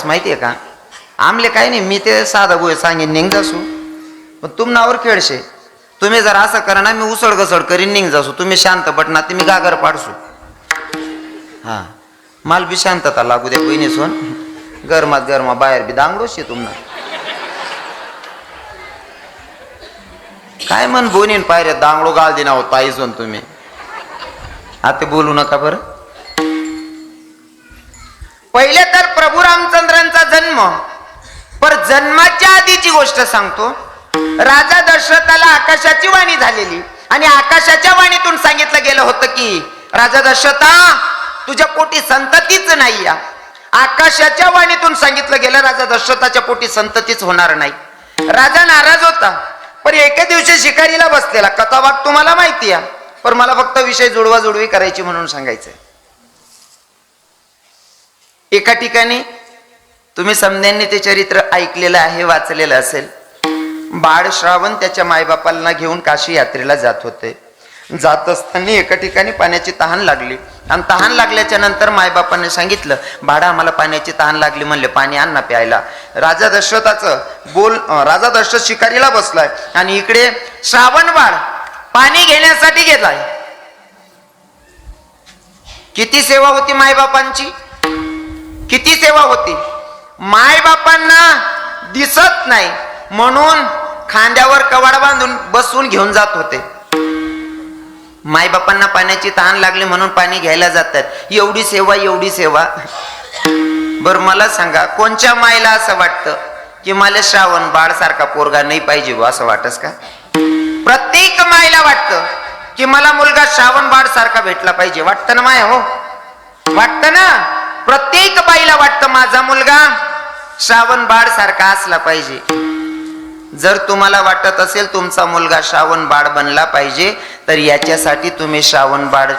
माहितीये का आमले काही नाही, मी ते साधा गोय सांगेन निघ जासू, पण तुमनावर खेळशे. तुम्ही जर असं करा ना, मी उसळ घसळ करीन निघ जासू. तुम्ही शांत बटना, तुम्ही गागर पाडसू. हा माल बी शांतता लागू द्या बहिणी सोन. गरमात गरमा बाहेर बी दांगडोशे तुम्हाला. काय म्हण बोनीन पायऱ्या दांगडो गाल दिना हो ताई सोन तुम्ही. आता बोलू नका बरं. पहिले तर प्रभू रामचंद्रांचा जन्म, पर जन्माच्या आधीची गोष्ट सांगतो. राजा दशरथाला आकाशाची वाणी झालेली आणि आकाशाच्या वाणीतून सांगितलं गेलं होतं की राजा दशरथा तुझ्या पोटी संततीच नाही. या आकाशाच्या वाणीतून सांगितलं गेलं राजा दशरथाच्या पोटी संततीच होणार नाही. राजा नाराज होता, पण एके दिवशी शिकारीला बसलेला. कथा भाग तुम्हाला माहिती आहे, पण मला फक्त विषय जुळवाजुळवी करायची म्हणून सांगायचंय. एका ठिकाणी तुम्ही समध्यांनी ते चरित्र ऐकलेलं आहे, वाचलेलं असेल. बाळ श्रावण त्याच्या मायबापांना घेऊन काशी यात्रेला जात होते. जात असताना एका ठिकाणी पाण्याची तहान लागली आणि तहान लागल्याच्या नंतर मायबापांनी सांगितलं, बाळा आम्हाला पाण्याची तहान लागली. म्हणले पाणी आण ना प्यायला. राजा दशरथ शिकारीला बसलाय आणि इकडे श्रावण बाळ पाणी घेण्यासाठी गेलाय. किती सेवा होती मायबापांची, किती सेवा होती. मायबापांना दिसत नाही म्हणून खांद्यावर कवाड बांधून बसून घेऊन जात होते. मायबापांना पाण्याची तहान लागली म्हणून पाणी घ्यायला जातात. एवढी सेवा, एवढी सेवा. बर मला सांगा, कोणच्या मायला असं वाटतं की मला श्रावण बाळ सारखा पोरगा नाही पाहिजे व असं वाटस का? प्रत्येक मायला वाटतं की मला मुलगा श्रावण बाळ सारखा भेटला पाहिजे. वाटतं ना माय? हो वाटतं ना. प्रत्येक बाईला वाटतं माझा मुलगा श्रावण बाळ सारखा असला पाहिजे. जर तुम्हाला वाटत असेल तुमचा मुलगा श्रावण बाळ बनला पाहिजे, तर याच्यासाठी तुम्ही श्रावण बाळ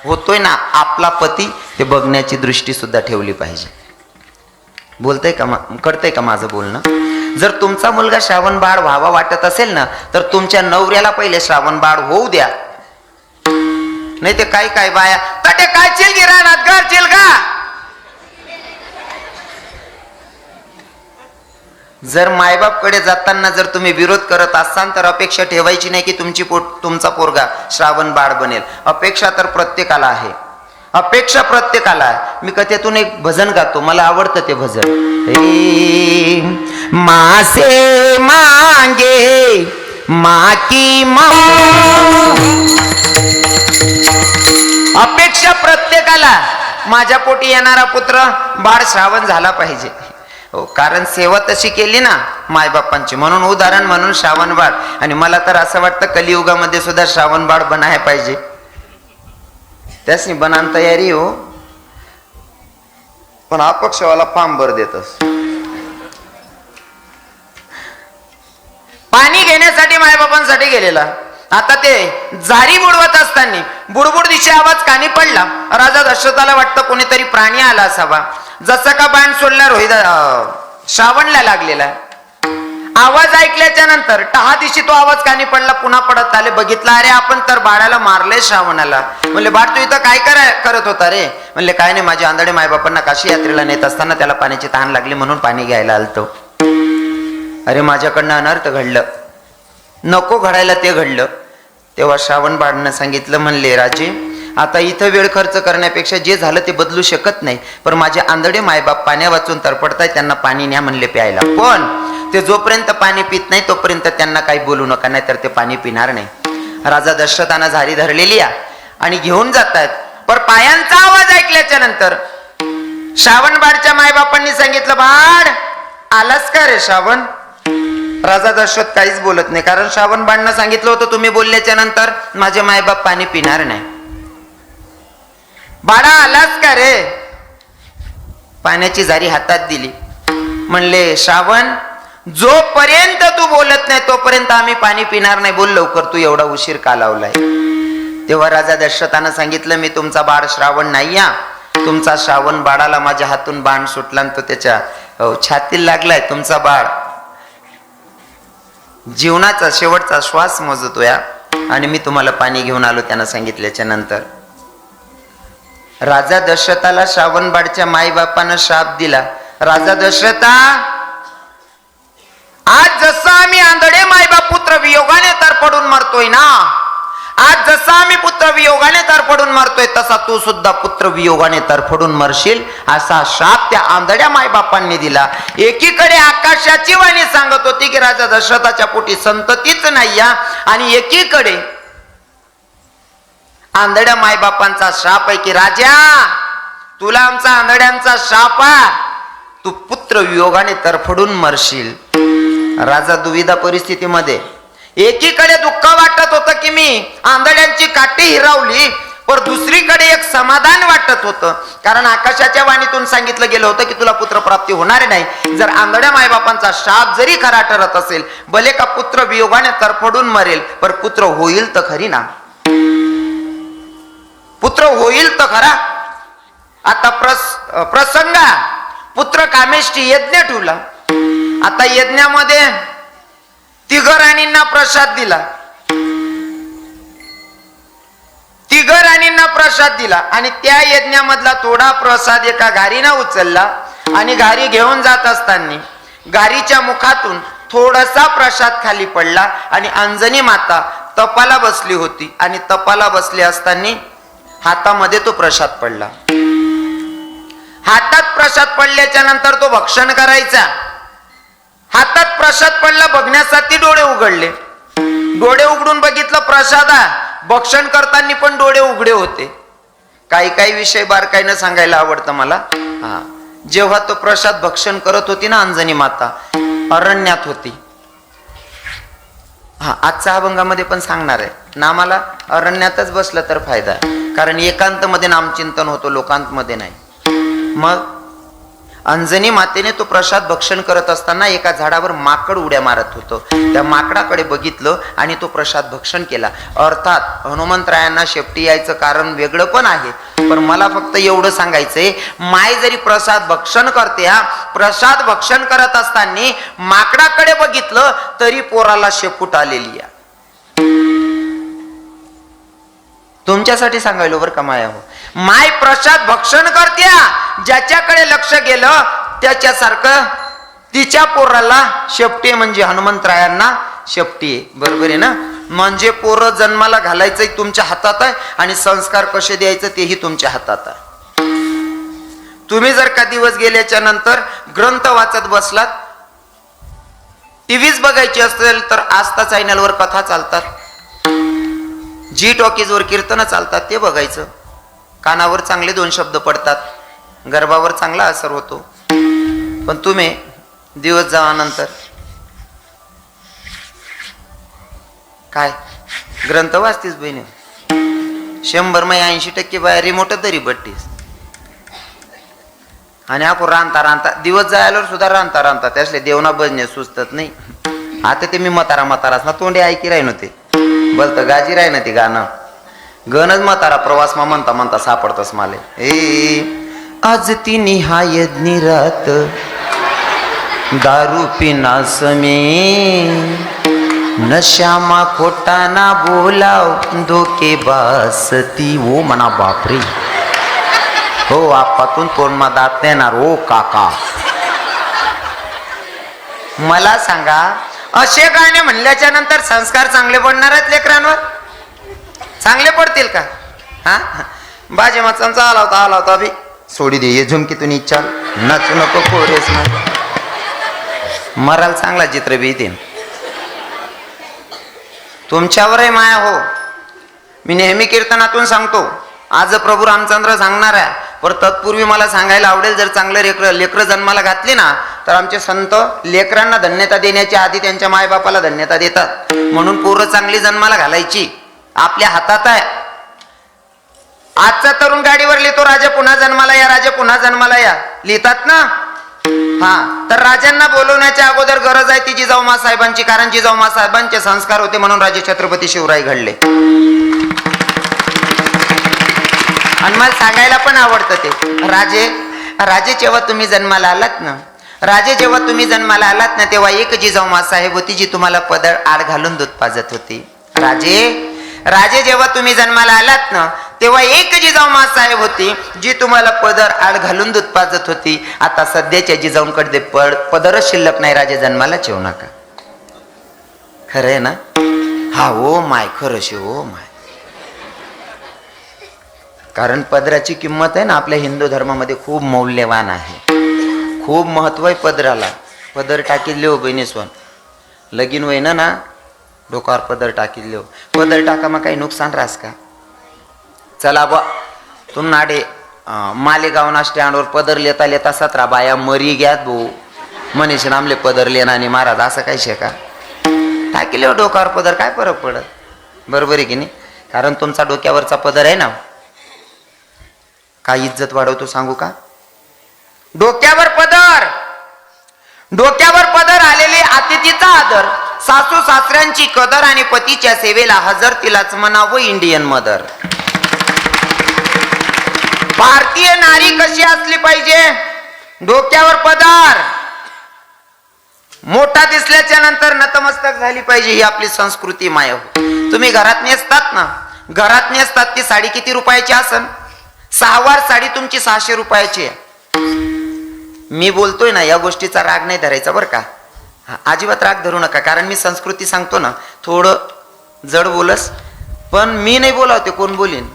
होतोय ना आपला पती, ते बघण्याची दृष्टी सुद्धा ठेवली पाहिजे. बोलतंय का, कळतंय का माझं बोलणं? जर तुमचा मुलगा श्रावण बाळ व्हावा वाटत असेल ना, तर तुमच्या नवऱ्याला पहिले श्रावण बाळ होऊ द्या. नाही ते काय काय बाया तटे काय चिल गिरानात घर चिल का. जर मायबाप कडे जाताना जर तुम्ही विरोध करत असाल तर अपेक्षा ठेवायची नाही की तुमचा पोरगा श्रावण बाळ बनेल. अपेक्षा तर प्रत्येकाला आहे, अपेक्षा प्रत्येकाला आहे. मी कथेतून एक भजन गातो, मला आवडतं ते भजन. हे मासे मांगे माकी अपेक्षा प्रत्येकाला, माझ्या पोटी येणारा पुत्र बाळ श्रावण झाला पाहिजे. हो, कारण सेवा तशी केली ना मायबापांची, म्हणून उदाहरण म्हणून श्रावण बाळ. आणि मला तर असं वाटतं कलियुगामध्ये सुद्धा श्रावण बाळ बनाय पाहिजे. त्यासनी बनान तयारी हो, पण अपक्षवाला फार्म भर देतस. पाणी घेण्यासाठी मायबापांसाठी गेलेला. आता ते जारी बुडवत असताना बुडबुड दिशे आवाज कानी पडला. राजा दशरथाला वाटतं कोणीतरी प्राणी आला असावा. जसं का बाण सोडला रोहित श्रावणला लागलेला. आवाज ऐकल्याच्या नंतर 10 दिवशी तो आवाज कानी पडला. पुन्हा पडत आले, बघितला, अरे आपण तर बाळाला मारले श्रावणाला. म्हणले बाळ तू इथं काय करत होता रे? म्हणले काय नाही, माझ्या आंधळे मायबापांना काशी यात्रेला नेत असताना त्याला पाण्याची तहान लागली म्हणून पाणी घ्यायला आलतो. अरे माझ्याकडनं अनर्थ घडलं, नको घडायला ते घडलं. तेव्हा श्रावण बाळांना सांगितलं, म्हणले राजे आता इथं वेळ खर्च करण्यापेक्षा जे झालं ते बदलू शकत नाही, पण माझे आंधळे मायबाप पाण्या वाचून तरपडताय, त्यांना पाणी न्या म्हणले प्यायला. पण ते जोपर्यंत पाणी पित नाही तोपर्यंत त्यांना काही बोलू नका, नाही तर ते पाणी पिणार नाही. राजा दशरथानं झारी धरलेली आहे आणि घेऊन जातात. पण पायांचा आवाज ऐकल्याच्या नंतर श्रावण बाळच्या मायबापांनी सांगितलं, बाळ आलास का रे श्रावण? राजा दशरथ काहीच बोलत नाही, कारण श्रावण बाळांना सांगितलं होतं तुम्ही बोलल्याच्या नंतर माझे मायबाप पाणी पिणार नाही. बाळा आलास का रे? पाण्याची जारी हातात दिली. म्हणले श्रावण जोपर्यंत तू बोलत नाही तोपर्यंत आम्ही पाणी पिणार नाही, बोल लवकर, तू एवढा उशीर का लावलाय? तेव्हा राजा दशरथानं सांगितलं, मी तुमचा बाळ श्रावण नाही या. तुमचा श्रावण बाळाला माझ्या हातून बाण सुटला आणि तो त्याच्या छातीला लागलाय. तुमचा बाळ जीवनाचा शेवटचा श्वास मोजतोय आणि मी तुम्हाला पाणी घेऊन आलो. त्यानं सांगितल्याच्या नंतर राजा दशरथाला श्रावण बाळच्या माईबापानं श्राप दिला राजा दशरथा, आज जसं आम्ही आंधळे मायबाप पुत्र वियोगाने तरफडून मरतोय ना, आज जसा आम्ही पुत्र वियोगाने तरफडून मरतोय तसा तू सुद्धा पुत्र वियोगाने तरफडून मरशील, असा शाप त्या आंधळ्या मायबापांनी दिला. एकीकडे आकाशाची वाणी सांगत होती की राजा दशरथाच्या पोटी संततीच नाही या, आणि एकीकडे आंधळ्या मायबापांचा शाप आहे की राजा, तुला आमचा आंधळ्यांचा शाप आहे, तू पुत्र वियोगाने तरफडून मरशील. राजा दुविधा परिस्थितीमध्ये, एकीकडे दुःख वाटत होतं की मी आंधळ्यांची काठी हिरावली, पण दुसरीकडे एक समाधान वाटत होतं, कारण आकाशाच्या वाणीतून सांगितलं गेलं होतं की तुला पुत्रप्राप्ती होणार नाही. जर आंधळ्या मायबापांचा शाप जरी खरा ठरत असेल, भले का पुत्र वियोगाने तरफडून मरेल, पण पुत्र होईल तर खरी ना, पुत्र होईल तर खरा. आता प्रसंगा पुत्र कामेष्टी यज्ञ ठेवला. आता यज्ञामध्ये तिघ राणींना प्रसाद दिला, तिघ राणींना प्रसाद दिला, आणि त्या यज्ञामधला थोडा प्रसाद एका घारीनं उचलला, आणि घारी घेऊन जात असताना घारीच्या मुखातून थोडासा प्रसाद खाली पडला, आणि अंजनी माता तपाला बसली होती, आणि तपाला बसली असताना हातामध्ये तो प्रसाद पडला. हातात प्रसाद पडल्याच्या नंतर तो भक्षण करायचा. हातात प्रसाद पडला, बघण्यासाठी डोळे उघडले. डोळे उघडून बघितलं प्रसाद भक्षण करताना पण डोळे उघडे होते. काही काही विषय बारकाईनं सांगायला आवडतं मला. जेव्हा तो प्रसाद भक्षण करत होती ना अंजनी माता, अरण्यात होती. आजच्या अभंगामध्ये पण सांगणार आहे, नामाला अरण्यातच बसलं तर फायदा आहे, कारण एकांत मध्ये नामचिंतन होतो, लोकांत मध्ये नाही. मग अंजनी मातेने तो प्रसाद भक्षण करत असताना एका झाडावर माकड उड्या मारत होतं. त्या माकडाकडे बघितलं आणि तो प्रसाद भक्षण केला. अर्थात हनुमंतरायांना शेपटी यायचं कारण वेगळं पण आहे, पण मला फक्त एवढं सांगायचंय, माय जरी प्रसाद भक्षण करते, प्रसाद भक्षण करत असताना माकडाकडे बघितलं तरी पोराला शेपूट आलेली आहे. तुमच्यासाठी सांगायलो बरं का माया हो, माय प्रसाद भक्षण करत्या, ज्याच्याकडे लक्ष गेलं त्याच्यासारखं तिच्या पोराला शेपटी, म्हणजे हनुमंतरायांना शेपटी आहे. बरोबर आहे ना? म्हणजे पोरं जन्माला घालायचंही तुमच्या हातात आहे, आणि संस्कार कसे द्यायचं तेही तुमच्या हातात आहे. तुम्ही जर का दिवस गेल्याच्या नंतर ग्रंथ वाचत बसलात, टीव्हीच बघायची असेल तर आस्था चॅनलवर कथा चालतात, जी टॉकीज वर कीर्तन चालतात ते बघायचं. कानावर चांगले 2 शब्द पडतात, गर्भावर चांगला असर होतो. पण तुम्ही दिवस जावानंतर काय ग्रंथ वाचतीस बहिणी, 100 मै 80% बाहेर रिमोट तरी बट्टीस, आणि आपण रांता रांता दिवस जायला सुद्धा रांता रांता त्यासले देवना बजणे सुचतात नाही. आता ते मी म्हाताराच ना तोंडे ऐकी राही नव्हते, बोलत गाजी राही ना ती गाणं गणच म्हातारा प्रवास मा म्हणता म्हणता सापडतस माले. आज ती निहायत निरात दारू पिना समे, नशामा खोटा ना बोलाव धोके बासती. ओ म्हणा बापरे, हो आपातून तोंड मा दात येणार. ओ काका मला सांगा, असे गाणे म्हणल्याच्या नंतर संस्कार चांगले पडणार आहेत लेकरांवर? चांगले पडतील का? बाजे माचांचा आला होता अभि सोडी दे ये झुमकीतून इच्छा नाचू नको कोरेस ना, मराल चांगला चित्र बी येते. तुमच्यावरही माया हो. मी नेहमी कीर्तनातून सांगतो, आज प्रभू रामचंद्र सांगणार आहे, पर तत्पूर्वी मला सांगायला आवडेल, जर चांगलं लेकरं जन्माला घातली ना तर आमचे संत लेकरांना धन्यता देण्याच्या आधी त्यांच्या मायबापाला धन्यता देतात. म्हणून पोरं चांगली जन्माला घालायची आपल्या हातात आहे. आजचा तरुण गाडीवर लिहितो राजा पुन्हा जन्माला या, राजा पुन्हा जन्माला या लिहितात ना. तर राजांना बोलवण्याच्या अगोदर गरज आहे ती जिजाऊ साहेबांची, कारण जिजाऊ साहेबांचे संस्कार होते म्हणून राजे छत्रपती शिवराय घडले. आणि मला सांगायला पण आवडतं ते, राजे जेव्हा तुम्ही जन्माला आलात ना, राजे जेव्हा तुम्ही जन्माला आलात ना, तेव्हा एक जिजाऊ साहेब होती जी तुम्हाला पदर आड घालून दूध पाजत होती. राजे जेव्हा तुम्ही जन्माला आलात ना, तेव्हा एक जिजाऊ साहेब होती जी तुम्हाला पदर आड घालून दूध पाजत होती. आता सध्याच्या जिजाऊंकडे पदरच शिल्लक नाही. राजे जन्माला ठेवू नका. खरं आहे ना? हा ओ माय, खरंच ओ माय. कारण पदराची किंमत आहे ना आपल्या हिंदू धर्मामध्ये खूप मौल्यवान आहे. खूप महत्व आहे पदराला. पदर टाकीले हो बहिणी सोन. लगीन होईना ना डोकावर पदर टाकीले हो. पदर टाका मग काही नुकसान रास का? चला बा तुम नाडे मालेगावना स्टँडवर पदर लेता लेता 17 बाया मरी घ्यात भाऊ. मनीष नामले पदर लेणाने महाराज असं काही शे का? टाकीले हो डोकावर पदर, काय फरक पडत? बरोबर आहे की नाही? कारण तुमचा डोक्यावरचा पदर आहे ना, काय इज्जत वाढवतो सांगू का? डोक्यावर पदर, डोक्यावर पदर आलेले अतिथीचा आदर, सासू सासऱ्यांची कदर आणि पतीच्या सेवेला हजर, तिलाच म्हणावं इंडियन मदर. भारतीय नारी कशी असली पाहिजे? डोक्यावर पदर, मोठा दिसल्याच्या नंतर नतमस्तक झाली पाहिजे. ही आपली संस्कृती माय. तुम्ही घरात नेसतात ना, घरात नेसतात ती साडी किती रुपयाची असन? 6 वार साडी तुमची 600 रुपयाची आहे. मी बोलतोय ना या गोष्टीचा राग नाही धरायचा बरं का. अजिबात राग धरू नका. कारण मी संस्कृती सांगतो ना, थोडं जड बोलस, पण मी नाही बोलावते, कोण बोलीन.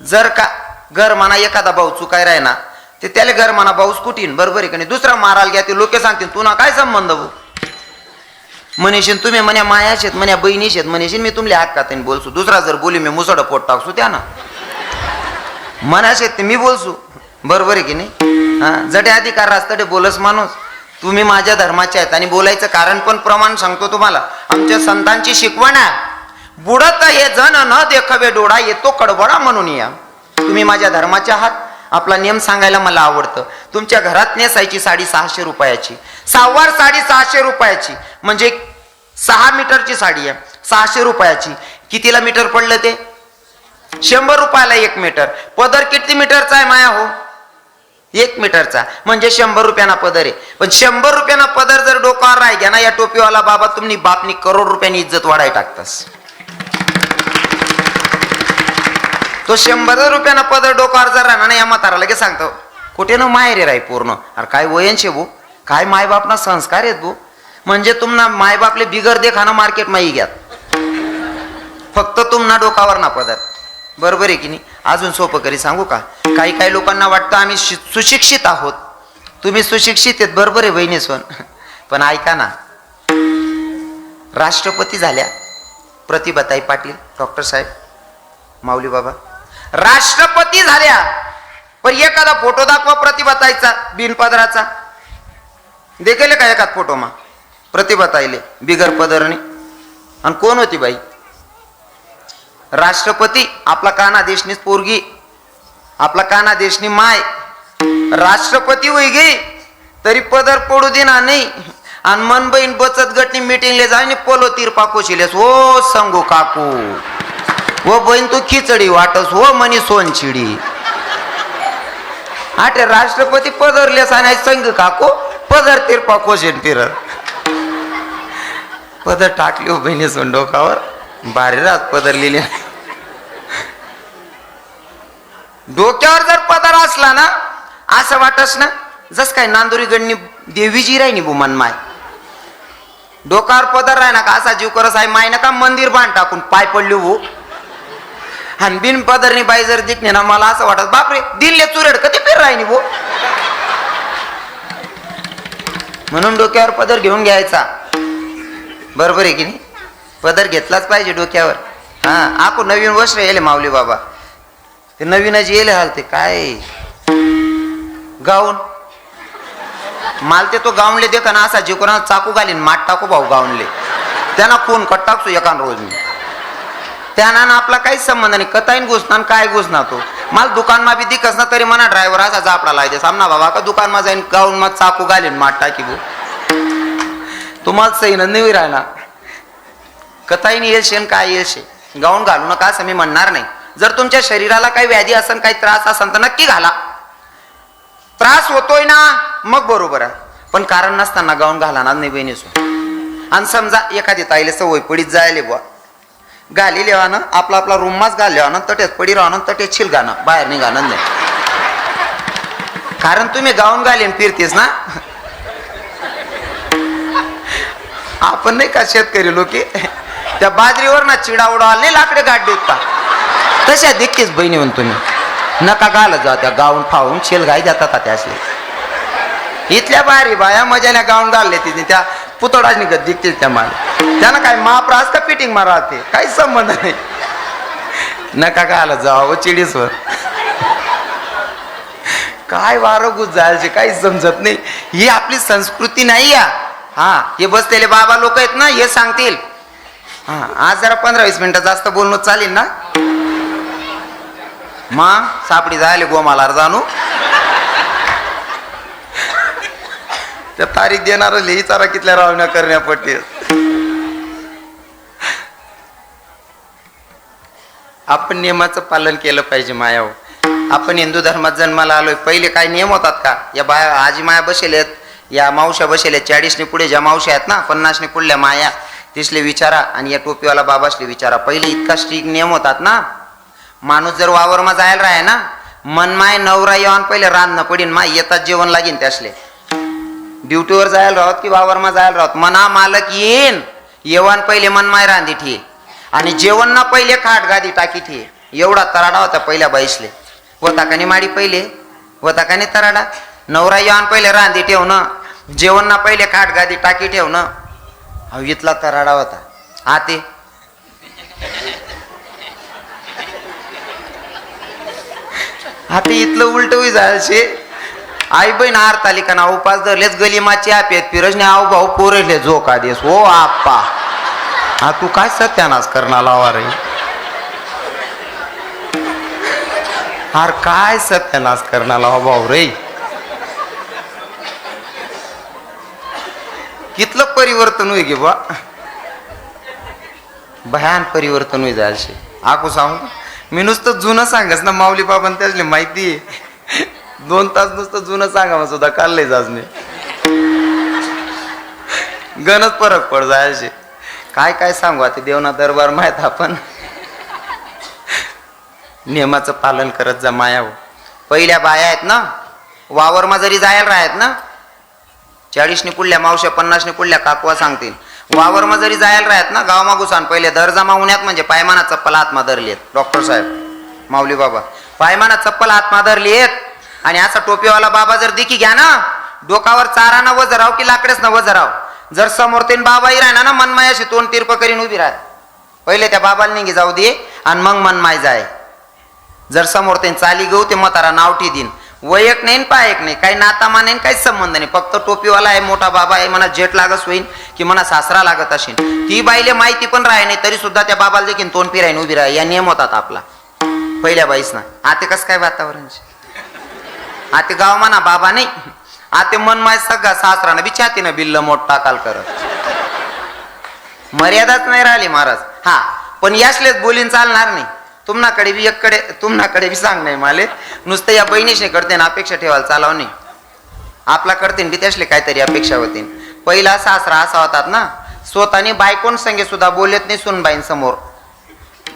जर का घर म्हणा एखादा भाऊ चुकाय राय ना, ते त्याला घर म्हणा भाऊच कुठीन. बरोबर आहे का नाही? दुसरा मारायला घ्या ते लोक सांगतील तुला काय संबंध भाऊ. म्हणेशीन तुम्ही म्हण्या माया शेत, म्हण्या बहिणी शेत, म्हणेशीन मी तुमल्या हात खाते बोलसू. दुसरा जर बोली मी मुसड पोट टाकसू त्या ना मना शेत ते मी बोलसू. बरोबर आहे की नाही? हा, जडे अधिकार असतं ते बोलस माणूस. तुम्ही माझ्या धर्माचे आहेत आणि बोलायचं कारण पण प्रमाण सांगतो तुम्हाला. आमच्या संतांची शिकवण आहे, बुडत हे जण न देखावे डोळा, येतो कडबडा म्हणून या. तुम्ही माझ्या धर्माचे आहात. आपला नियम सांगायला मला आवडतं. तुमच्या घरात नेसायची साडी 600 रुपयाची, 6 वार साडी 600 रुपयाची, म्हणजे 6 मीटरची साडी आहे 600 रुपयाची. कितीला मीटर पडलं ते? 100 रुपयाला 1 मीटर. पदर किती मीटरचा आहे माया हो? 1 मीटरचा, म्हणजे 100 रुपयांना पदर आहे. पण 100 रुपयांना पदर जर डोकावर राही घ्या ना या टोपीवाला बाबा, तुम्ही बापनी करोड रुपयांनी इज्जत वाढाय टाकतास. तो 100 रुपयांना पदर डोकावर जर राहणार ना या म्हातारा लगेच सांगतो कुठे ना माहेर राही पूर्ण. अरे काय वयनशे भाऊ, काय मायबापना संस्कार आहेत भाऊ. म्हणजे तुम्हाला मायबापले बिगर देखाना मार्केट माही घ्यात, फक्त तुम्हाला डोकावर ना पदर. बरोबर आहे की नाही? अजून सोपं करी सांगू का? काही लोकांना वाटतं आम्ही सुशिक्षित आहोत. तुम्ही सुशिक्षित आहेत, बरोबर आहे बहिणी सोन, पण ऐका ना, राष्ट्रपती झाल्या प्रतिभाताई पाटील, डॉक्टर साहेब, माऊली बाबा राष्ट्रपती झाल्या. पण एखादा फोटो दाखवा प्रतिभाताईचा बिनपदराचा, देखील का एखाद फोटो मा प्रतिभाताईले बिगर पदरने? आणि कोण होती बाई? राष्ट्रपती. आपला काना देशनीच पोरगी, आपला काना देशनी माय राष्ट्रपती होई गे तरी पदर पडू देणार नाही. आणि मन बहीण बचत गटनी मीटिंगले जाईन पोलो तिरपा कोशिलेस हो सांगू काकू, हो बहीण तू खिचडी वाटस हो मनी सोनचिडी. आटे राष्ट्रपती पदरलेस आणि संग काकू पदर तिरपा कोशिन फिरत. पदर टाकली हो बहिणी सोन डोकावर, भारी रात पदर लिहिले. डोक्यावर जर पदर असला ना असं वाटस ना जस काय नांदुरी गडनी देवीजी राहिनी बुमन माय. डोकावर पदर राही ना का असा जीव करस आहे माय ना का मंदिर बांध टाकून पाय पडली हो. आणि बिन पदरनी बाई जर दिखणे ना मला असं वाटत बापरे दिल्ले चुरेड कधी फिर राहिनी भो. म्हणून डोक्यावर पदर घेऊन घ्यायचा. बरोबर आहे की नाही? पदर घेतलाच पाहिजे डोक्यावर. हा, आपण नवीन वस्त्र येले माऊली बाबा, ते नवीनच येले हाल ते काय गाऊन माल ते तो गाऊनले देखा ना असा जीव कोणा चाकू घालीन माठ टाकू भाऊ गाऊनले, त्यांना खून कट टाकसो एकान रोज मी. त्यांना आपला काहीच संबंध नाही. कताईन घुसणार काय घुसणार तो मला दुकान मा बी दिकस ना तरी म्हणा ड्रायव्हर असा जापडा लायदे सामना बाबा का दुकान मा जाईन गाऊन मा चाकू घालीन माठ टाकी भू. तुम्हाला सही नाही राहणार. कथाही येईल शेन काय येईल शे गाऊन घालू नका असं मी म्हणणार नाही. जर तुमच्या शरीराला काही व्याधी असेल काही त्रास असेल तर नक्की घाला. त्रास होतोय ना मग बरोबर आहे, पण कारण नसताना गाऊन घालणार नाही बहिणीसो. आणि समजा एखादी ताईला सवय पडीत जायले बुवा गाली लेवानं आपला आपला रूममाच घालल्यानं तटेच पडी राहणं तटेच छिल गाणं बाहेर निघाणं नाही. कारण तुम्ही गाऊन घालीन फिरतीस ना. आपण नाही का शेतकरी लोक त्या बाजरीवर ना चिडा उडावला नाही लाकडे गाठ देत का तशा देखीच बहिणी म्हणून तुम्ही नका घालत जा त्या गाऊन फावून शेल गाई देतात का त्यासले. इथल्या बाहेरी बाया मजाने गाऊन घालले तिने त्या पुतळाच निघत दिखतील त्या माल त्यांना काय महाप्रास का फिटिंग मारते काही संबंध नाही. नका घालत जावं चिडीसवर काय वारं गुज जायचे काही समजत नाही. ही आपली संस्कृती नाही या. हा हे बसलेले बाबा लोक आहेत ना हे सांगतील. हा आज जरा 15-20 मिनिटं जास्त बोलणं चालेल ना. मग सापडी जायले गोमाला जाणू त्या तारीख देणार लिही चारा कितल्या रावण्या करण्या पडते. आपण नियमाचं पालन केलं पाहिजे मायाव. आपण हिंदू धर्मात जन्माला आलोय. पहिले काही नियम होतात का. या बाया आजी माया बसेलेत या मावश्या बसेल्या 40ने पुढे ज्या मावश्या आहेत ना 50ने पुढल्या माया तिसले विचारा आणि या टोपीवाला बाबासले विचारा. पहिले इतका स्ट्रिक्ट नियम होतात ना. माणूस जर वावरमा जायला राहे ना मन माय नवरा येऊन पहिले रान न पडीन माय येतात जेवण लागेन त्यासले. ड्युटीवर जायला राहत की वावरमा जायला राहत मना मालक येईन येवान पहिले मन माय रांधी ठे आणि जेवण ना पहिले खाट गादी टाकी ठे. एवढा तराडा होता पहिल्या बाईसले. वताकाने माडी पहिले वताकाने तराडा. नवरा येऊन पहिले रांधी ठेवणं जेवण ना पहिले खाट गादी टाकी ठेवणं. हा इथला तराडा होता. आते आता इथलं उलट होई जायचे. आई बहीण हार तालिका ना उपास धरलेच गलीमाची आपेत फिरजने आऊ भाऊ पोरले झोका देस हो आप्पा. हा तू काय सत्यानाश करणार लावा रे. हार काय सत्यानाश करणार लावा भाऊ रे. कितलं परिवर्तन होई गे बा. भयान परिवर्तन होई जायचे. आकू सांगू मी नुसतं जुनं सांगस ना माऊली बाबा त्यासले माहिती 2 तास नुसतं जुनं सांगा सुद्धा काढले जाज नाही. गणच फरक पड जायचे. काय काय सांगू आता देवना दरबार माहित. आपण नियमाचं पालन करत जा मायाव. पहिल्या बाया आहेत ना वावरमा जरी जायला राहत ना 40ने पुढल्या मावश्या 50ने पुढल्या काकवा सांगतील. वावरमा जरी जायला राहत ना गाव मागुसान पहिले दर जमा उन्यात म्हणजे पायमाना चप्पल आत्मा धरलेत. डॉक्टर साहेब माऊली बाबा पायमाना चप्पल आत्मा धरलेत आणि असा टोपीवाला बाबा जर देखी घ्या ना डोकावर चारा न वज राव की लाकडेच न वज राव. जर समोर तीन बाबाही राहणार ना मनमायाशी तोंड तिरप करीन उभी राह. पहिले त्या बाबाला निघी जाऊ दे आणि मग मनमाय जाय. जर समोर ते चाली घेऊ ते म्हातारा नावठी दिन वयक नाही पायक नाही काही नाता मा नाही काही संबंध नाही. फक्त टोपीवाला आहे मोठा बाबा आहे म्हणा जेट लागत होईन की म्हणा सासरा लागत असेल. ती बाईले माहिती पण राही नाही तरी सुद्धा त्या बाबाला देखील तोंड फिरायन उभी राह. या नियम होतात आपला पहिल्या बाईस ना. आता कसं काय वातावरण आता गाव म्हणा बाबा नाही आता मन माय सगळा सासरा ना बिछातीनं बिल्ल मोठ टाकाल करत. मर्यादाच नाही राहिली महाराज. हा पण यासलेच बोलीन चालणार नाही. तुम्हाकडे बी एककडे तुम्हाकडे बी सांग नाही माले नुसतं या बहिणीशी करते ना अपेक्षा ठेवायला चालाव नाही. आपला करते बी त्यासले काहीतरी अपेक्षा होती. पहिला सासरा असा होतात ना स्वतःने बायकोन संगे सुद्धा बोलत नाही सुनबाईन समोर.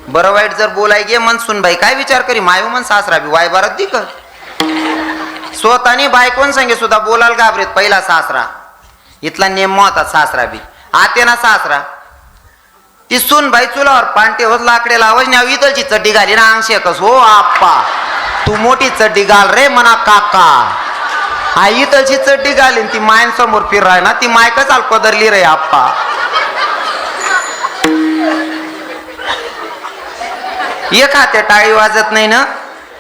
बरं वाईट जर बोलाय गे मन सुनबाई काय विचार करी मायू मन सासरा बी वाय बारात दी कर. स्वतःने बायकोन संगे सुद्धा बोलायला घाबरेत पहिला सासरा. इथला नेम होता सासरा बी. आते ना सासरा ती सुनबाई चुलावर पांटे होत लाकडे लावच नाही इथलची चड्डी घाली ना अंग शेकस हो आप्पा तू मोठी चड्डी घाल रे म्हणा काका. हा इथलची चड्डी घालीन ती मायन समोर फिर राय ना ती माय कसाल पदरली रे आप्पा. एक हाते टाळी वाजत नाही ना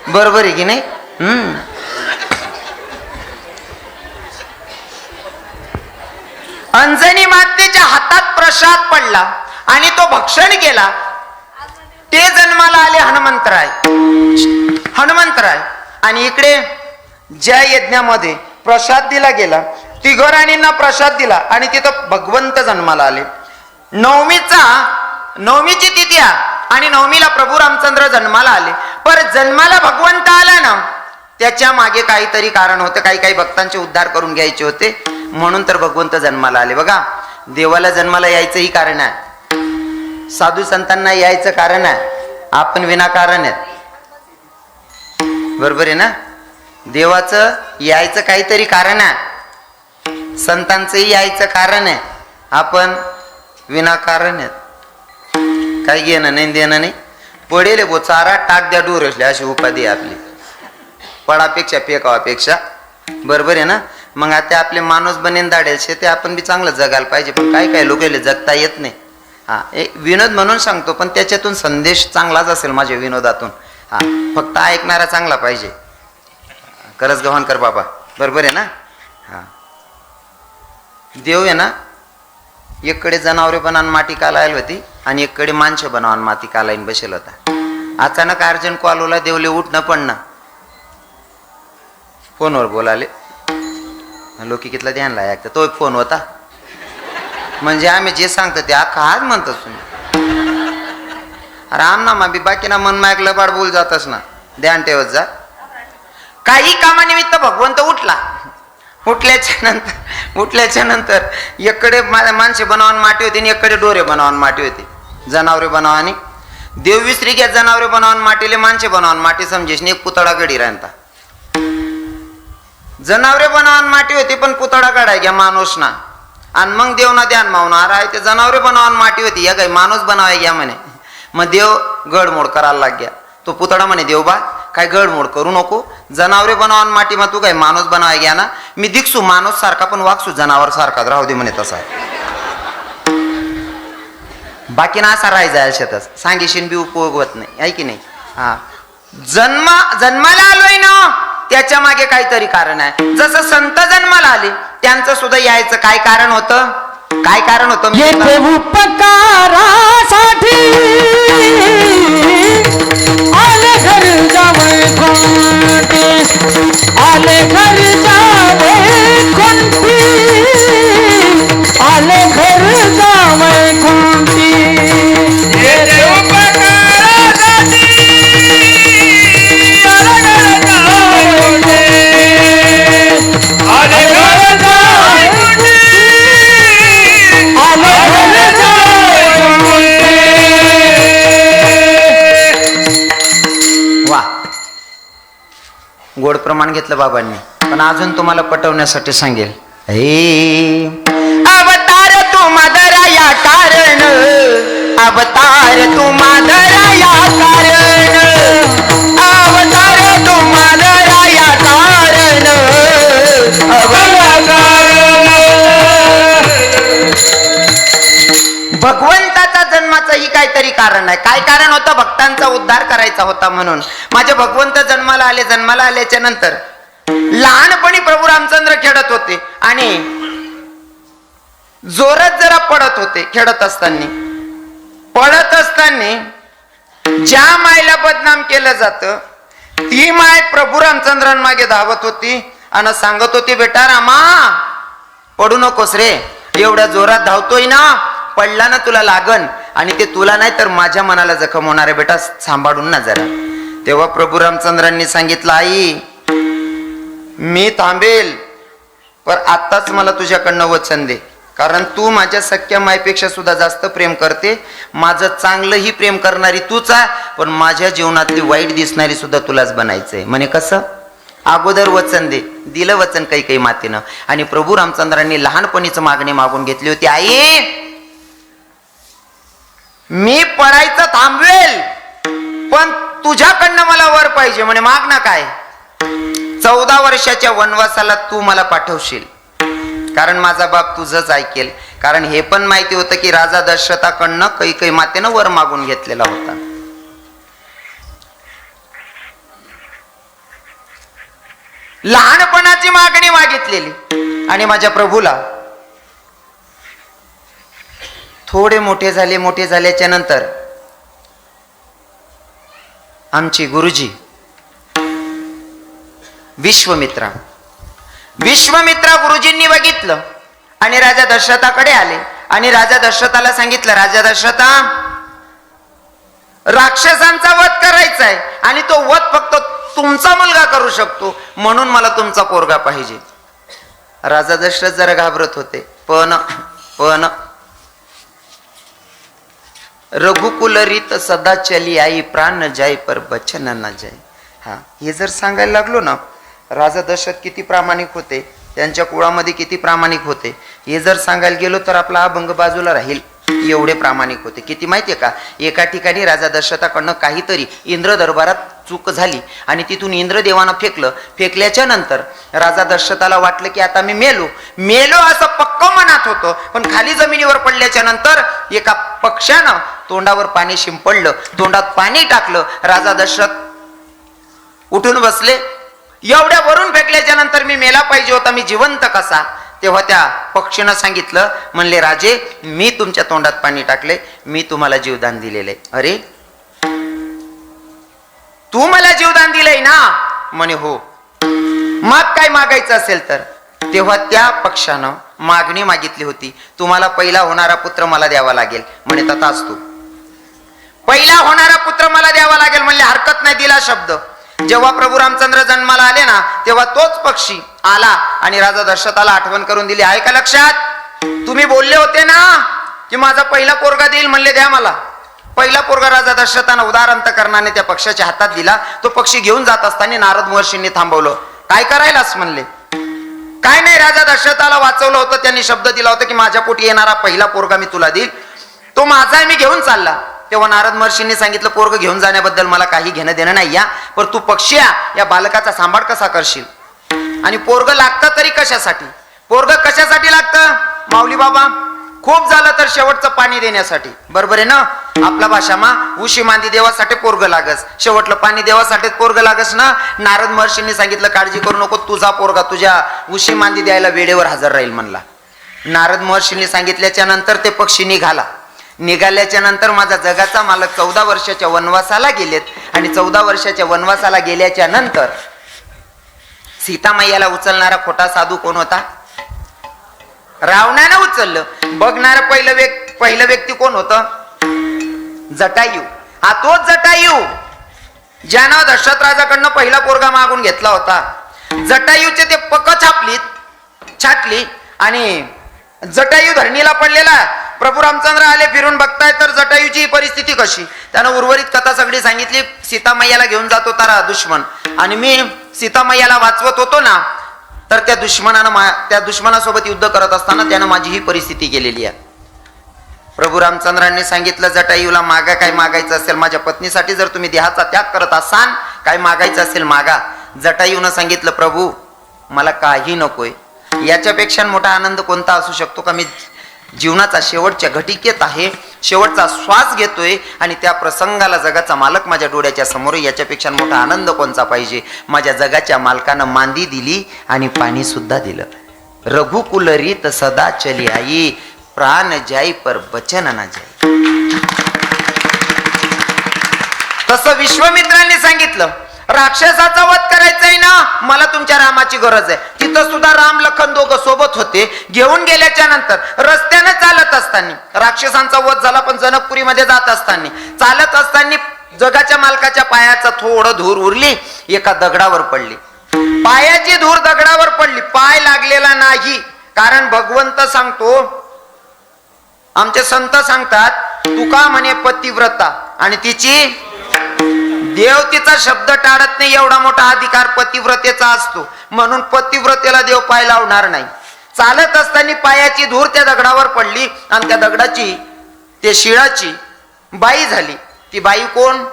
बरोबर आहे की नाही. अंजनी मातेच्या हातात प्रसाद पडला आणि तो भक्षण केला. ते जन्माला आले हनुमंतराय. हनुमंतराय आणि इकडे ज्या यज्ञामध्ये प्रसाद दिला गेला तिघो राणींना प्रसाद दिला आणि तिथं भगवंत जन्माला आले. नवमीची तिथी आणि नवमीला प्रभू रामचंद्र जन्माला आले. पर जन्माला भगवंत आला ना त्याच्या मागे काहीतरी कारण होतं. काही भक्तांचे उद्धार करून घ्यायचे होते म्हणून तर भगवंत जन्माला आले. बघा देवाला जन्माला यायचंही कारण आहे. साधू संतांना यायचं कारण आहे, आपण विनाकारण आहेत. बरोबर आहे ना? देवाचं यायचं काहीतरी कारण आहे, संतांचंही यायचं कारण आहे, आपण विनाकारण आहेत. काही घेणं नाही देणं नाही. पडेल बो चारा टाक द्या डोर असले अशी उपाधी आहे आपली, पडापेक्षा फेकावापेक्षा. बरोबर आहे ना? मग आता आपले माणूस बनेन दाडेल ते आपण बी चांगलं जगायला पाहिजे, पण काय काय लोकांना जगता येत नाही. हा, एक विनोद म्हणून सांगतो, पण त्याच्यातून संदेश चांगलाच असेल माझ्या विनोदातून. हा, फक्त ऐकणारा चांगला पाहिजे. करज गव्हाण कर बाबा. बरोबर आहे ना? हा, देव आहे ना, एककडे जनावरे बनावून माती कालायला होती आणि एककडे माणसं बनावून माती कालाईन बसेल होता. अचानक अर्जंट कॉल ओला, देवले उठणं पडणं, फोनवर बोलाले. लोकी कितला ध्यान लायक तो एक फोन होता. म्हणजे आम्ही जे सांगतो ते अख्खा हाच म्हणतो तुम्ही. अरे आम ना बी बाकी ना मन मायक लबाड बोल जातच ना, ध्यान ठेवत जा. काही कामानिमित्त भगवंत उठला. उठल्याच्या नंतर एककडे माणसे बनावून माटी होती आणि एककडे डोरे बनावून माटी होती, जनावरे बनावानी. देव विसरी घ्या, जनावरे बनावून माटीले माणसे बनावून माटी समजेश नाही. एक पुतळा गडी राहता. जनावरे बनावून माटी होती पण पुतळा काढाय घ्या माणूस ना. आणि मग देव ना ध्यान मावणार आहे ते जनावरे बनावून माटी होती, या काही माणूस बनावाय घ्या म्हणे. मग देव गडमोड करायला लाग गया. तो पुतळा म्हणे, देव बा काय गडमोड करू नको, जनावरे बनावून माटी मग तू काय माणूस बनावाय घ्या ना. मी दिसू माणूस सारखा पण वागसू जनावर सारखा, राहू दे म्हणे तसा. बाकी ना असा राहायचा शेतच सांगेशीन बी उपयोग होत नाही, आहे की नाही? हा, जन्माला आलोय ना त्याच्या मागे काहीतरी कारण आहे. जसं संत जन्माला आले त्यांचं सुद्धा यायचं काय कारण होतं? काय कारण होतं? येथे उपकारासाठी आले घर जावई कोणती, आले घर जावई कोणती, आले घर जावई कोणती. येथे उपकारासाठी आले घर जावई कोणती, आले घर जावई कोणती. वा, गोड प्रमाण घेतलं बाबांनी. पण अजून तुम्हाला पटवण्यासाठी सांगेल. हे अवतार तू मादरा या कारण, अवतार तू मादरा या कारण, अवतार तू मादरा या कारण, भगवंताचा जन्माचं ही काहीतरी कारण आहे. काय कारण होतं? भक्तांचा उद्धार करायचा होता म्हणून. माझे भगवंत जन्माला आले. जन्माला आल्याच्या नंतर लहानपणी प्रभू रामचंद्र खेळत होते आणि जोरात जरा पडत होते. खेळत असताना ज्या मायला बदनाम केलं जातं ती माय प्रभू रामचंद्रांमागे धावत होती आणि सांगत होती, बेटा रामा पडू नकोस रे, एवढ्या जोरात धावतोय ना, पडला ना तुला लागन आणि ते तुला नाही तर माझ्या मनाला जखम होणार आहे, बेटा सांभाळून ना जरा. तेव्हा प्रभू रामचंद्रांनी सांगितलं, आई मी थांबेल पण आत्ताच मला तुझ्याकडनं वचन दे, कारण तू माझ्या सख्या मायपेक्षा सुद्धा जास्त प्रेम करते. माझं चांगलंही प्रेम करणारी तूच आहे, पण माझ्या जीवनातली वाईट दिसणारी सुद्धा तुलाच बनायचंय. म्हणे कसं? अगोदर वचन दे. दिलं वचन काही मातीनं. आणि प्रभू रामचंद्रांनी लहानपणीच मागणी मागून घेतली होती, आई मी पडायचं थांबवेल पण तुझ्याकडनं मला वर पाहिजे. म्हणे माग ना काय? 14 वर्षाच्या वनवासाला तू मला पाठवशील, कारण माझा बाप तुझंच ऐकेल. कारण हे पण माहिती होतं की राजा दशरथाकडनं काही मातेनं वर मागून घेतलेला होता. लहानपणाची मागणी मागितलेली आणि माझ्या प्रभूला थोडे मोठे झाल्याच्या नंतर आमचे गुरुजी विश्वामित्रा गुरुजींनी बघितलं आणि राजा दशरथाकडे आले आणि राजा दशरथाला सांगितलं, राजा दशरथा राक्षसांचा वध करायचा आहे आणि तो वध फक्त तुमचा मुलगा करू शकतो, म्हणून मला तुमचा पोरगा पाहिजे. राजा दशरथ जरा घाबरत होते, पण रघुकुल रीत सदा चली आई, प्राण जाय पर बचन न जाय. हा, हे जर सांगायला लागलो ना, राजा दशरथ किती प्रामाणिक होते, त्यांच्या कुळामध्ये किती प्रामाणिक होते, हे जर सांगायला गेलो तर आपला अभंग बाजूला राहील. एवढे प्रामाणिक होते. किती माहितीये का, एका ठिकाणी राजा दशरथाकडनं काहीतरी इंद्र दरबारात चूक झाली आणि तिथून इंद्रदेवानं फेकलं. फेकल्याच्या नंतर राजा दशरथाला वाटलं की आता मी मेलो असं पक्क मनात होतं. पण खाली जमिनीवर पडल्याच्या नंतर एका पक्ष्यानं तोंडावर पाणी शिंपडलं, तोंडात पाणी टाकलं. राजा दशरथ उठून बसले. एवढ्या वरून फेकल्याच्या नंतर मी मेला पाहिजे होता, मी जिवंत कसा? तेव्हा त्या पक्षीनं सांगितलं, म्हणले राजे, मी तुमच्या तोंडात पाणी टाकले, मी तुम्हाला जीवदान दिलेले. अरे, तू मला जीवदान दिलंय ना? म्हणे हो. मग काय मागायचं असेल तर? तेव्हा त्या पक्षानं मागणी मागितली होती, तुम्हाला पहिला होणारा पुत्र मला द्यावा लागेल. म्हणे तथास्तु, पहिला होणारा पुत्र मला द्यावा लागेल. म्हणले हरकत नाही, दिला शब्द. जेव्हा प्रभू रामचंद्र जन्माला आले ना, तेव्हा तोच पक्षी आला आणि राजा दशरथाला आठवण करून दिली. आहे का लक्षात? तुम्ही बोलले होते ना की माझा पहिला पोरगा देईल, म्हणले द्या मला. पहिला पोरगा राजा दशरथानं उदार अंतकरणाने त्या पक्षाच्या हातात दिला. तो पक्षी घेऊन जात असताना नारद महर्षींनी थांबवलं. काय करायलास म्हणले. काय नाही, राजा दशरथाला वाचवलं होतं, त्यांनी शब्द दिला होता की माझ्या पोटी येणारा पहिला पोरगा मी तुला देईल, तो माझा आहे, मी घेऊन चालला. तेव्हा नारद महर्षींनी सांगितलं, पोरग घेऊन जाण्याबद्दल मला काही घेणं देणं नाही, या पण तू पक्षी या बालकाचा सांभाळ कसा करशील? आणि पोरग लागतं तरी कशासाठी? पोरग कशासाठी लागतं माऊली बाबा? खूप झालं तर शेवटचं पाणी देण्यासाठी. बरोबर आहे ना? आपला भाषामा उशी मांदी देवासाठी पोरग लागस, शेवटलं पाणी देवासाठीच पोरग लागस ना. नारद महर्षींनी सांगितलं, काळजी करू नको, तुझा पोरगा तुझ्या उशी मांदी द्यायला वेळेवर हजर राहील म्हणला. नारद महर्षींनी सांगितल्याच्या नंतर ते पक्षी निघाल्याच्या नंतर माझा जगाचा मालक 14 वर्षाच्या वनवासाला गेलेत. आणि 14 वर्षाच्या वनवासाला गेल्याच्या नंतर सीतामैयाला उचलणारा खोटा साधू कोण होता? रावणानं उचललं. बघणार पहिलं व्यक्ती कोण होतं? जटायू. हा तोच जटायू ज्यानं दशरथ राजाकडनं पहिला पोरगा मागून घेतला होता. जटायूचे ते पक छाटली आणि जटायू धरणीला पडलेला. प्रभू रामचंद्र आले, फिरून बघताय तर जटायूची परिस्थिती कशी. त्यानं उर्वरित कथा सगळी सांगितली. सीतामैयाला घेऊन जात होता दुश्मन, आणि मी सीतामैयाला वाचवत होतो ना, तर त्या दुश्मनासोबत युद्ध करत असताना त्यानं माझी ही परिस्थिती केलेली आहे. प्रभू रामचंद्रांनी सांगितलं, जटायूला मागा, काय मागायचं असेल माझ्या पत्नीसाठी, जर तुम्ही देहाचा त्याग करत असाल, काय मागायचं असेल मागा. जटायूनं सांगितलं, प्रभू मला काही नकोय, याच्यापेक्षा मोठा आनंद कोणता असू शकतो का? मी जीवनाचा शेवटच्या घटिकेत आहे, शेवटचा श्वास घेतोय आणि त्या प्रसंगाला जगाचा मालक माझ्या डोळ्याच्या समोर, याच्यापेक्षा मोठा आनंद कोणता पाहिजे? माझ्या जगाच्या मालकानं मांदी दिली आणि पाणी सुद्धा दिलं. रघुकुल रीत सदा चली आई, प्राण जाई पर बचन ना जाई. तसं विश्वामित्रांनी सांगितलं, राक्षसाचा वध करायचा आहे ना, मला तुमच्या रामाची गरज आहे. तिथं सुद्धा राम लखन दोघं सोबत होते. घेऊन गेल्याच्या नंतर रस्त्याने चालत असताना राक्षसांचा वध झाला, पण जनकपुरीमध्ये जात असताना चालत असताना जगाच्या मालकाच्या पायाचा थोडं धूर उरली, एका दगडावर पडली. पायाची धूर दगडावर पडली, पाय लागलेला नाही. कारण भगवंत सांगतो, आमचे संत सांगतात, तुका म्हणे पतिव्रता, आणि तिची देव तिचा शब्द टाळत नाही, एवढा मोठा अधिकार पतिव्रतेचा असतो. म्हणून पतिव्रतेला देव पाय लावणार नाही. चालत असताना पायाची धूर त्या दगडावर पडली आणि त्या दगडाची, त्या शिळाची बाई झाली. ती बाई कोण?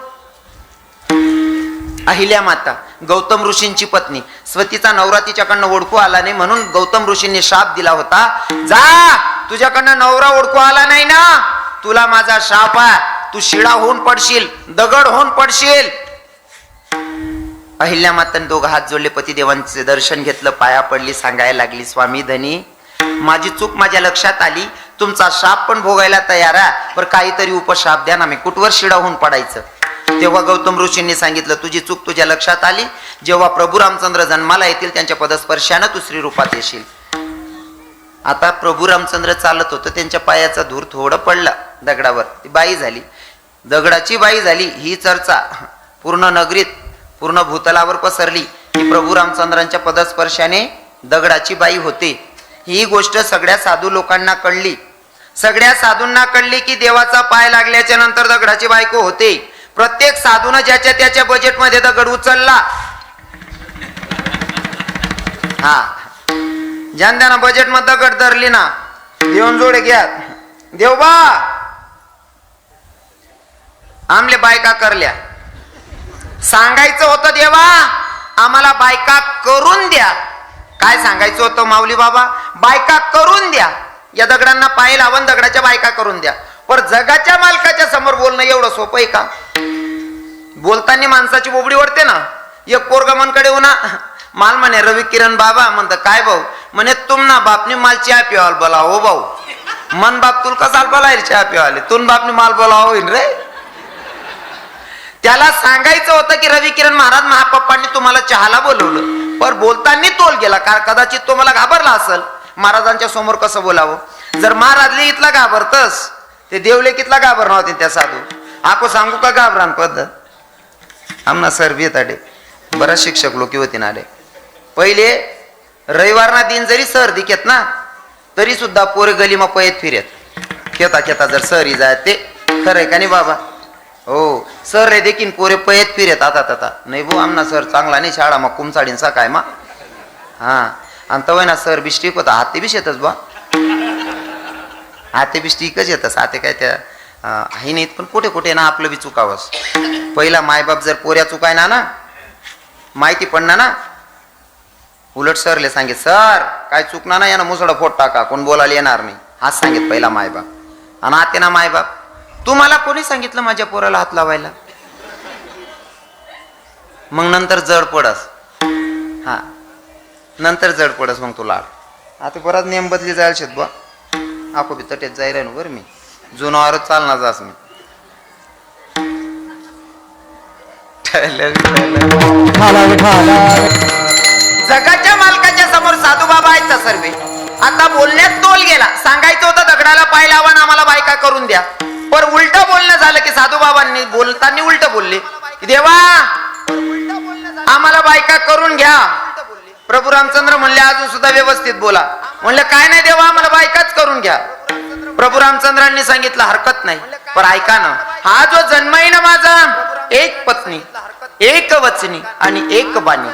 अहिल्या माता, गौतम ऋषींची पत्नी. स्वतीचा नवरा तिच्याकडनं ओळखू आला नाही, म्हणून गौतम ऋषींनी शाप दिला होता, जा, तुझ्याकडनं नवरा ओळखू आला नाही ना, तुला माझा शाप आहे, तू शिळा होऊन पडशील, दगड होऊन पडशील. अहिल्या मातांनी दोघं हात जोडले, पतिदेवांचे दर्शन घेतलं, पाया पडली, सांगायला लागली, स्वामी धनी, माझी चूक माझ्या लक्षात आली, तुमचा शाप पण भोगायला तयार आहे, पण काहीतरी उपशाप द्या ना, मी कुठवर शिळा होऊन पडायचं. तेव्हा गौतम ऋषींनी सांगितलं, तुझी चूक तुझ्या लक्षात आली, जेव्हा प्रभू रामचंद्र जन्माला येतील त्यांच्या पदस्पर्शानं तू स्त्री रूपात येशील. आता प्रभू रामचंद्र चालत होतं, त्यांच्या पायाचा धूर थोडं पडला दगडावर, ती बाई झाली, दगडाची बाई झाली. ही चर्चा पूर्ण नगरीत, पूर्ण भूतलावर पसरली की प्रभू रामचंद्रांच्या पदस्पर्शाने दगडाची बाई होते. ही गोष्ट सगळ्या साधू लोकांना कळली. सगळ्या साधूंना कळली की देवाचा पाय लागल्याच्या नंतर दगडाची बायको होते. प्रत्येक साधून ज्याच्या त्याच्या बजेटमध्ये दगड उचलला. हा ज्यान त्यानं बजेट मध्ये दगड धरली ना, देऊन जोडे घ्या देवबा आमले बायका करल्या. सांगायचं होतं देवा आम्हाला बायका करून द्या. काय सांगायचं होतं माऊली बाबा? बायका करून द्या. या दगडांना पाय लावून दगडाच्या बायका करून द्या. पण जगाच्या मालकाच्या समोर बोलणं एवढं सोपं आहे का? बोलताना माणसाची बोबडी ओढते ना. एक पोरगा मनकडे होना माल म्हणे रवी किरण बाबा. म्हणत काय भाऊ? म्हणे तुम ना बापने माल चहा पिवाल बोला. हो भाऊ मन बाप तुला कसाल बोला चहा पिवाले, तुम बापने माल बोला होईन रे. त्याला सांगायचं होतं की रवी किरण महाराज महापप्पांनी तुम्हाला चहाला बोलवलं, पण बोलताना तोल गेला. कदाचित तो मला घाबरला असेल. महाराजांच्या समोर कसं बोलावं? जर महाराजले इथला घाबरतस ते देवले कितला घाबर नव्हते त्या साधू. आको सांगू का घाबरान पद्धत? आमना सर बेताडे बराच शिक्षक लोक होते ना. पहिले रविवारना दिन जरी सर दिकेत ना तरी सुद्धा पोरे गलीमा पयत फिरत खेता खेता जर सरी जाय ते खरंय का नाही बाबा? हो सर रे देखील पोरे पयत फिरत आता नाही भाऊ आमना सर चांगला नाही. शाळा मग कुमसाडीन सकाय मा. हा आणि तवय ना सर बिस्टिक होता. हाते बिश येतच बा. हाते बिस्टिकच येतस. हाते काय त्या आहे नाहीत पण कुठे कुठे ना आपलं बी चुकावस. पहिला मायबाप जर पोऱ्या चुकाय ना माहिती पडणार ना. उलट सरले सांगित सर काय चुकणार ना यानं मुसडा फोट टाका कोण बोलायला येणार नाही. हाच सांगित पहिला मायबाप. आणि आते ना मायबाप तुम्हाला कोणी सांगितलं माझ्या पोराला हात लावायला? मग नंतर जड पडस. हा नंतर जड पडस मग तुला. आता परत नेम बदली जायला शेत बा. आको बी तटेत जायला ना बरं. मी जुनावरच चालणार जास मी. जगाच्या मालकाच्या समोर साधू बाबा आहेत ना सर्वे. आता बोलण्यात तोल गेला. सांगायचं होतं दगडाला पाय लावा आम्हाला बायका करून द्या, पण उलट बोलणं झालं की साधू बाबांनी बोलताना उलट बोलले देवा आम्हाला बायका करून घ्या. प्रभू रामचंद्र म्हणले अजून सुद्धा व्यवस्थित बोला. म्हणलं काय नाही देवा आम्हाला बायकाच करून घ्या. प्रभू रामचंद्रांनी सांगितलं हरकत नाही, पण ऐका ना हा जो जन्म आहे ना माझा एक पत्नी एक वचनी आणि एक बाणी.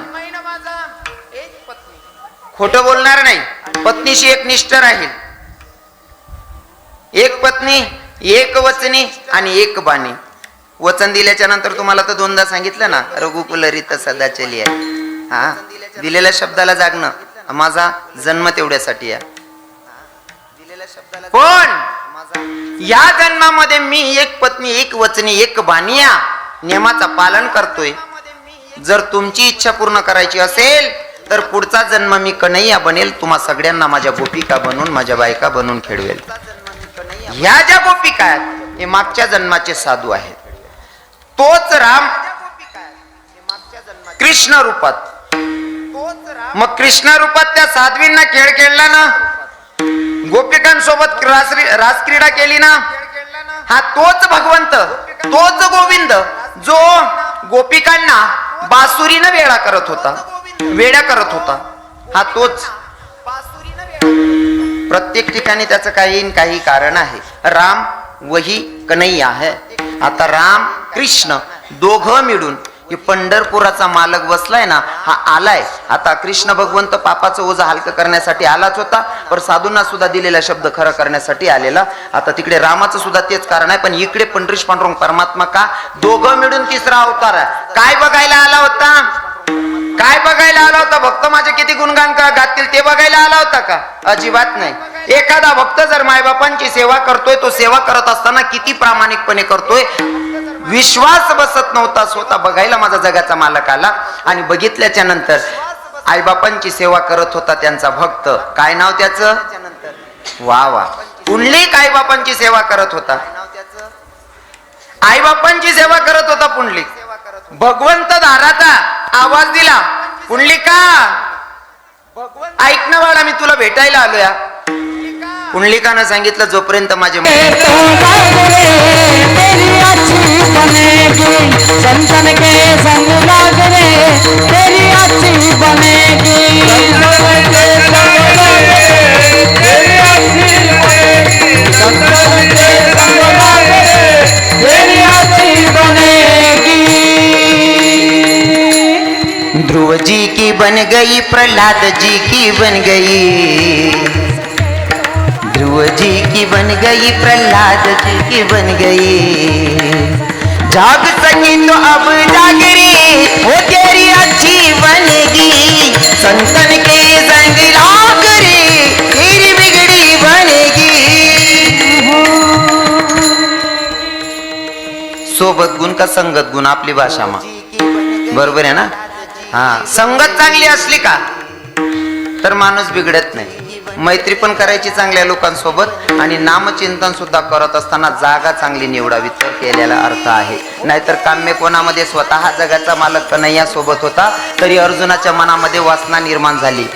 खोटं बोलणार नाही. पत्नीशी एक निष्ठ राहील. एक पत्नी एक वचनी आणि एक बाणी. वचन दिल्याच्या नंतर तुम्हाला तर दोनदा सांगितलं ना रघुकुल रीत सदा चली आहे. हा दिलेल्या शब्दाला जागणं. माझा जन्म तेवढ्यासाठी आहे. पण या जन्मामध्ये मी एक पत्नी एक वचनी एक बाणी या नियमाचा पालन करतोय. जर तुमची इच्छा पूर्ण करायची असेल तर पुढचा जन्म मी कन्हैया बनेल. तुम्हा सगळ्यांना माझ्या गोपिका बनवून माझ्या बायका बनवून खेळवेल. ह्या ज्या गोपिका आहेत हे मागच्या जन्माचे साधू आहेत. तोच राम कृष्ण रूपात. मग कृष्ण रूपात त्या साध्वींना खेळ खेळला ना, गोपिकांसोबत रासक्रीडा केली ना. हा तोच भगवंत तोच गोविंद जो गोपिकांना बासुरीनं वेळा करत होता, वेड्या करत होता. हा तोच. प्रत्येक ठिकाणी त्याचं काही कारण आहे. राम वही कन्हैया है. आता राम कृष्ण दोघं मिळून हे पंढरपुराचा मालक बसलाय ना हा आलाय. आता कृष्ण भगवंत पापाचं ओझं हलकं करण्यासाठी आलाच होता, पण साधूंना सुद्धा दिलेला शब्द खरं करण्यासाठी आलेला. आता तिकडे रामाचं सुद्धा तेच कारण आहे, पण इकडे पंढरीश पांडुरंग परमात्मा का दोघं मिळून तिसरा अवतार आहे. काय बघायला आला होता? काय बघायला आला होता? भक्त माझे किती गुणगान गातील ते बघायला आला होता का? अजिबात नाही. एखादा भक्त जर मायबापांची सेवा करतोय तो सेवा करत असताना किती प्रामाणिकपणे करतोय विश्वास बसत नव्हता. स्वतः बघायला माझा जगाचा मालक आला आणि बघितल्याच्या नंतर आईबापांची सेवा करत होता त्यांचा भक्त. काय नाव त्याचं? वा वा पुंडलिक आईबापांची सेवा करत होता. आईबापांची सेवा करत होता पुंडलिक. भगवंत दाराचा आवाज दिला पुंडलिका ऐक ना बाळा मी तुला भेटायला आलोया. पुंडलिकानं सांगितलं जोपर्यंत माझे संतन के संग लागने तेरी अच्छी बनेगी. बन गई, प्रहलाद जी की बन गई, ध्रुव जी की बन गई, प्रहलाद जी की बन गई। जाग सकी तो अब जाग रे, वो तेरी अच्छी बनेगी, संतन के संग लाग रे, तेरी बिगड़ी बनेगी। सोबत गुण का संगत गुण आपली भाषा मा बरोबर आहे ना? हा, संगत चांगली असली का तर माणूस बिघडत नाही. मैत्री पण करायची चांगल्या लोकांसोबत आणि नामचिंतन सुद्धा करत असताना जागा चांगली निवडावी तर केलेला अर्थ आहे. नाहीतर काम्य कोणामध्ये स्वतः जगाचा मालक कन्हैया सोबत होता तरी अर्जुनाच्या मनामध्ये वासना निर्माण झाली.